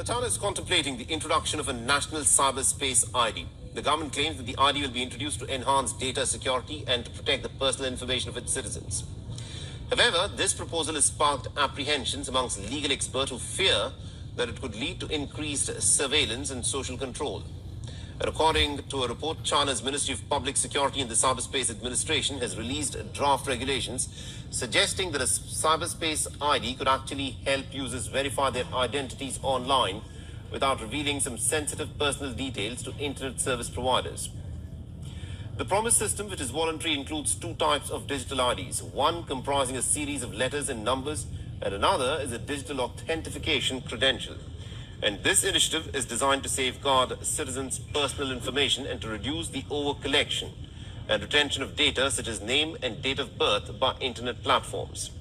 China is contemplating the introduction of a national cyberspace ID. The government claims that the ID will be introduced to enhance data security and to protect the personal information of its citizens. However, this proposal has sparked apprehensions amongst legal experts who fear that it could lead to increased surveillance and social control. And according to a report, China's Ministry of Public Security and the Cyberspace Administration has released draft regulations suggesting that a cyberspace ID could actually help users verify their identities online without revealing some sensitive personal details to internet service providers. The promised system, which is voluntary, includes two types of digital IDs, one comprising a series of letters and numbers, and another is a digital authentication credential. And this initiative is designed to safeguard citizens' personal information and to reduce the over-collection and retention of data such as name and date of birth by internet platforms.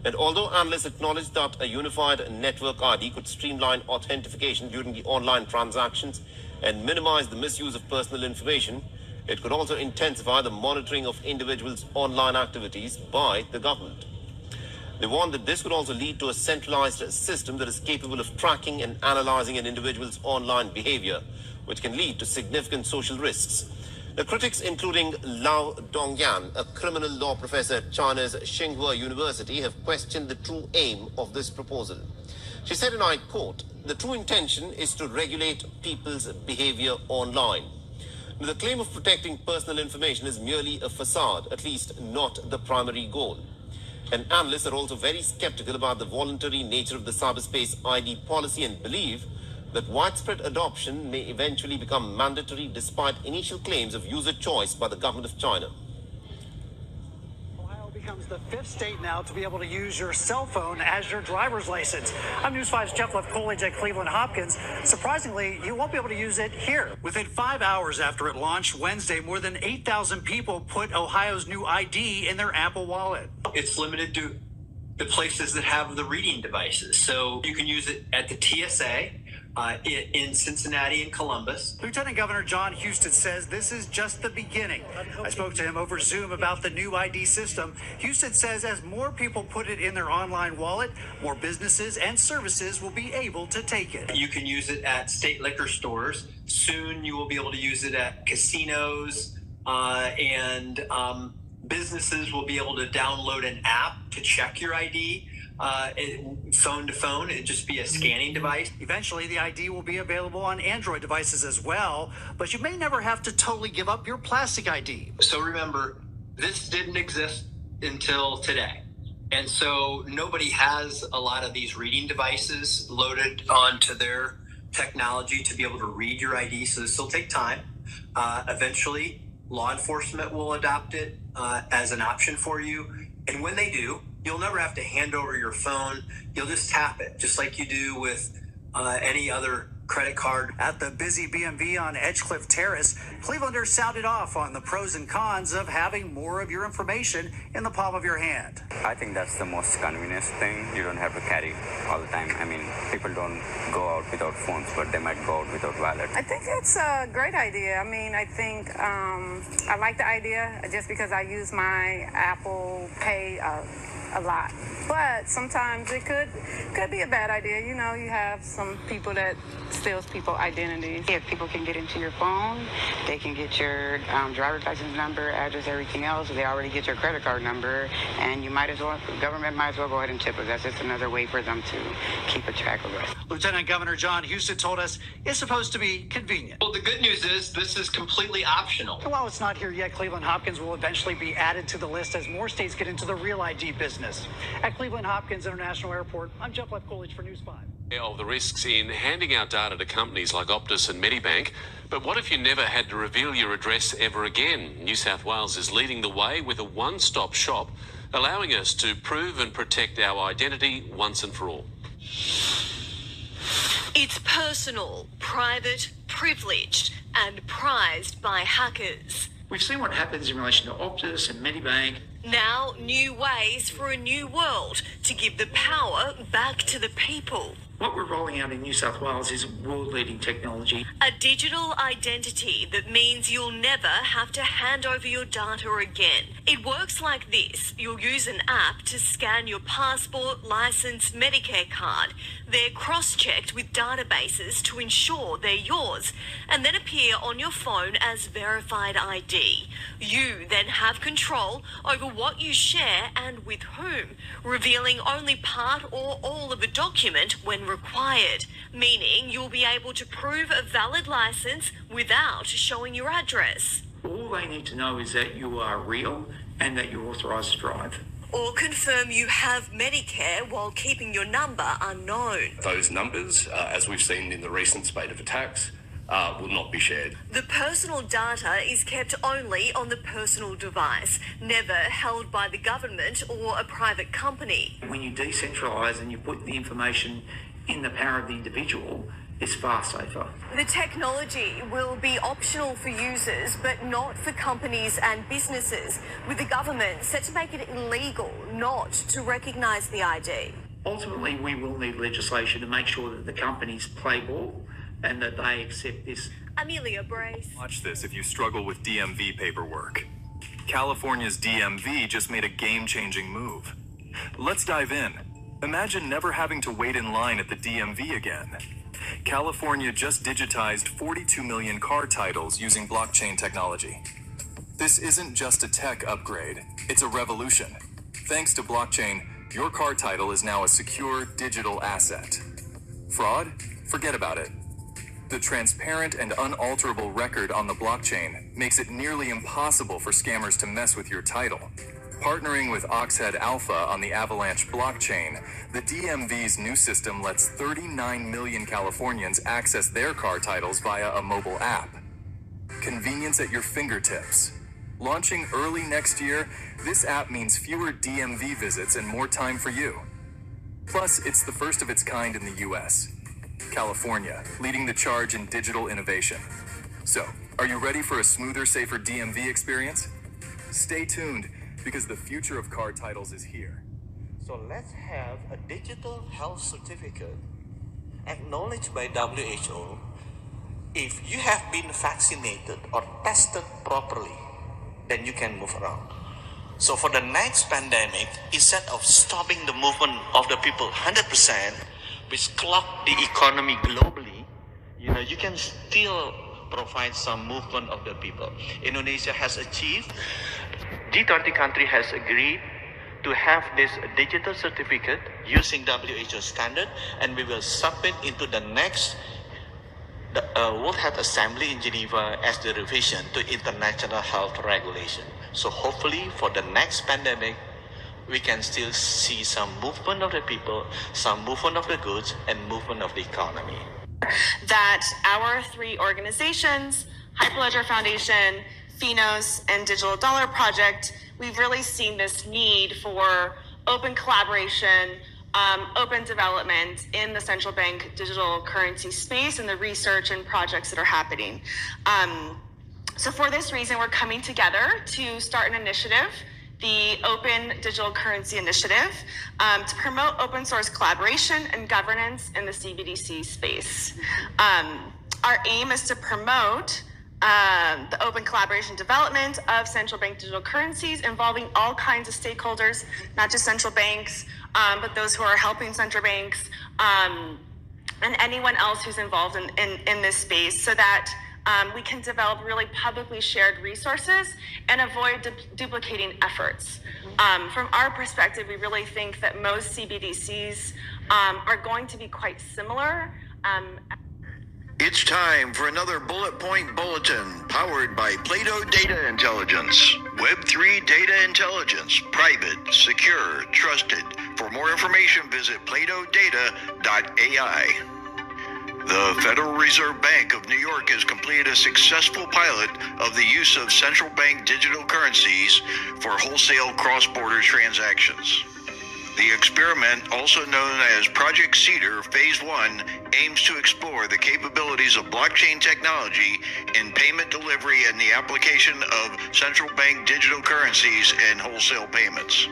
And although analysts acknowledge that a unified network ID could streamline authentication during the online transactions and minimize the misuse of personal information, it could also intensify the monitoring of individuals' online activities by the government. They warn that this could also lead to a centralized system that is capable of tracking and analyzing an individual's online behavior, which can lead to significant social risks. The critics, including Lao Dongyan, a criminal law professor at China's Tsinghua University, have questioned the true aim of this proposal. She said, and I quote, "The true intention is to regulate people's behavior online. The claim of protecting personal information is merely a facade, at least not the primary goal." And analysts are also very skeptical about the voluntary nature of the cyberspace ID policy and believe that widespread adoption may eventually become mandatory despite initial claims of user choice by the government of China. Ohio becomes the 5th state now to be able to use your cell phone as your driver's license. I'm News 5's Jeff Left-Coolidge at Cleveland Hopkins. Surprisingly, you won't be able to use it here. Within 5 hours after it launched Wednesday, more than 8,000 people put Ohio's new ID in their Apple Wallet. It's limited to the places that have the reading devices. So you can use it at the TSA, in Cincinnati and Columbus. Lieutenant Governor John Husted says this is just the beginning. I spoke to him over Zoom about the new ID system. Husted says as more people put it in their online wallet, more businesses and services will be able to take it. You can use it at state liquor stores. Soon you will be able to use it at casinos, and businesses will be able to download an app to check your ID. Phone to phone, it'd just be a scanning device. Eventually, the ID will be available on Android devices as well, but you may never have to totally give up your plastic ID. So remember, this didn't exist until today. And so nobody has a lot of these reading devices loaded onto their technology to be able to read your ID. So this will take time. Eventually, law enforcement will adopt it as an option for you. And when they do, you'll never have to hand over your phone. You'll just tap it, just like you do with any other credit card. At the busy BMV on Edgecliff Terrace, Clevelanders sounded off on the pros and cons of having more of your information in the palm of your hand. I think that's the most convenient thing. You don't have to carry all the time. I mean, people don't go out without phones, but they might go out without wallet. I think it's a great idea. I mean, I think I like the idea just because I use my Apple Pay a lot. But sometimes it could be a bad idea. You know, you have some people that steals people's identities. If people can get into your phone, they can get your driver's license number, address, everything else. They already get your credit card number, and you might as well, the government might as well go ahead and tip us. That's just another way for them to keep a track of us. Lieutenant Governor John Husted told us it's supposed to be convenient. Well, the good news is this is completely optional. And while it's not here yet, Cleveland Hopkins will eventually be added to the list as more states get into the real ID business. At Cleveland Hopkins International Airport, I'm Jeff Left-Coolidge for News 5. Of the risks in handing out data to companies like Optus and Medibank. But what if you never had to reveal your address ever again? New South Wales is leading the way with a one-stop shop, allowing us to prove and protect our identity once and for all. It's personal, private, privileged, and prized by hackers. We've seen what happens in relation to Optus and Medibank. Now, new ways for a new world to give the power back to the people. What we're rolling out in New South Wales is world-leading technology. A digital identity that means you'll never have to hand over your data again. It works like this. You'll use an app to scan your passport, license, Medicare card. They're cross-checked with databases to ensure they're yours and then appear on your phone as verified ID. You then have control over what you share and with whom, revealing only part or all of a document when required, meaning you'll be able to prove a valid license without showing your address. All they need to know is that you are real and that you're authorised to drive. Or confirm you have Medicare while keeping your number unknown. Those numbers, as we've seen in the recent spate of attacks, will not be shared. The personal data is kept only on the personal device, never held by the government or a private company. When you decentralise and you put the information in the power of the individual, it's far safer. The technology will be optional for users, but not for companies and businesses, with the government set to make it illegal not to recognise the ID. Ultimately, we will need legislation to make sure that the companies play ball and that they accept this. Amelia Brace. Watch this if you struggle with DMV paperwork. California's DMV just made a game-changing move. Let's dive in. Imagine never having to wait in line at the DMV again. California just digitized 42 million car titles using blockchain technology. This isn't just a tech upgrade, it's a revolution. Thanks to blockchain, your car title is now a secure digital asset. Fraud? Forget about it. The transparent and unalterable record on the blockchain makes it nearly impossible for scammers to mess with your title. Partnering with Oxhead Alpha on the Avalanche blockchain, the DMV's new system lets 39 million Californians access their car titles via a mobile app. Convenience at your fingertips. Launching early next year, this app means fewer DMV visits and more time for you. Plus, it's the first of its kind in the US. California, leading the charge in digital innovation. So, are you ready for a smoother, safer DMV experience? Stay tuned, because the future of car titles is here. So let's have a digital health certificate acknowledged by WHO if you have been vaccinated or tested properly, then you can move around. So for the next pandemic, instead of stopping the movement of the people 100%, which clog the economy globally, you can still provide some movement of the people. Indonesia has achieved, G20 country has agreed to have this digital certificate using WHO standard, and we will submit into the next World Health Assembly in Geneva as the revision to international health regulation. So hopefully for the next pandemic, we can still see some movement of the people, some movement of the goods, and movement of the economy. That our three organizations, Hyperledger Foundation, Finos, and Digital Dollar Project, we've really seen this need for open collaboration, open development in the central bank digital currency space and the research and projects that are happening. So for this reason, we're coming together to start an initiative, the Open Digital Currency Initiative, to promote open source collaboration and governance in the C.B.D.C space. Our aim is to promote the open collaboration development of central bank digital currencies involving all kinds of stakeholders, not just central banks, but those who are helping central banks, and anyone else who's involved in this space, so that we can develop really publicly shared resources and avoid duplicating efforts. From our perspective, we really think that most CBDCs are going to be quite similar. It's time for another Bullet Point Bulletin powered by Plato Data Intelligence. Web3 data intelligence, private, secure, trusted. For more information, visit platodata.ai. The Federal Reserve Bank of New York has completed a successful pilot of the use of central bank digital currencies for wholesale cross-border transactions. The experiment, also known as Project Cedar Phase 1, aims to explore the capabilities of blockchain technology in payment delivery and the application of central bank digital currencies in wholesale payments.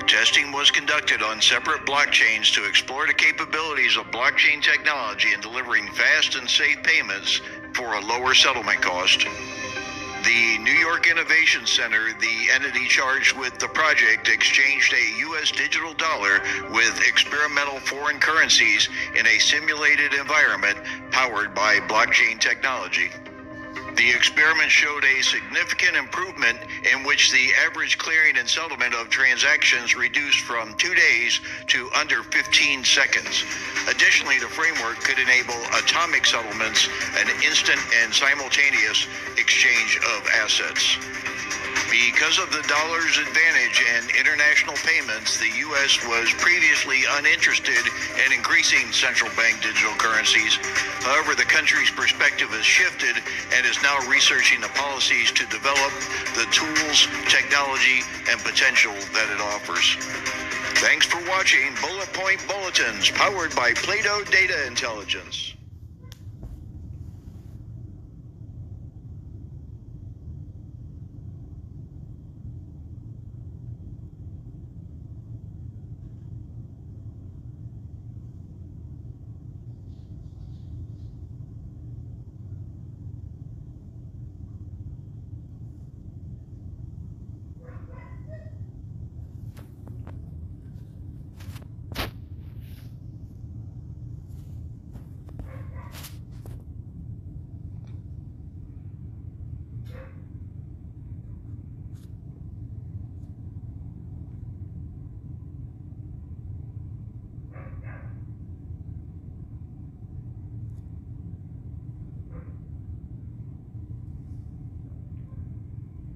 Testing was conducted on separate blockchains to explore the capabilities of blockchain technology in delivering fast and safe payments for a lower settlement cost. The New York Innovation Center, the entity charged with the project, exchanged a U.S. digital dollar with experimental foreign currencies in a simulated environment powered by blockchain technology. The experiment showed a significant improvement in which the average clearing and settlement of transactions reduced from 2 days to under 15 seconds. Additionally, the framework could enable atomic settlements, an instant and simultaneous exchange of assets. Because of the dollar's advantage in international payments, the U.S. was previously uninterested in increasing central bank digital currencies. However, the country's perspective has shifted and is now researching the policies to develop the tools, technology, and potential that it offers. Thanks for watching Bullet Point Bulletins, powered by Plato Data Intelligence.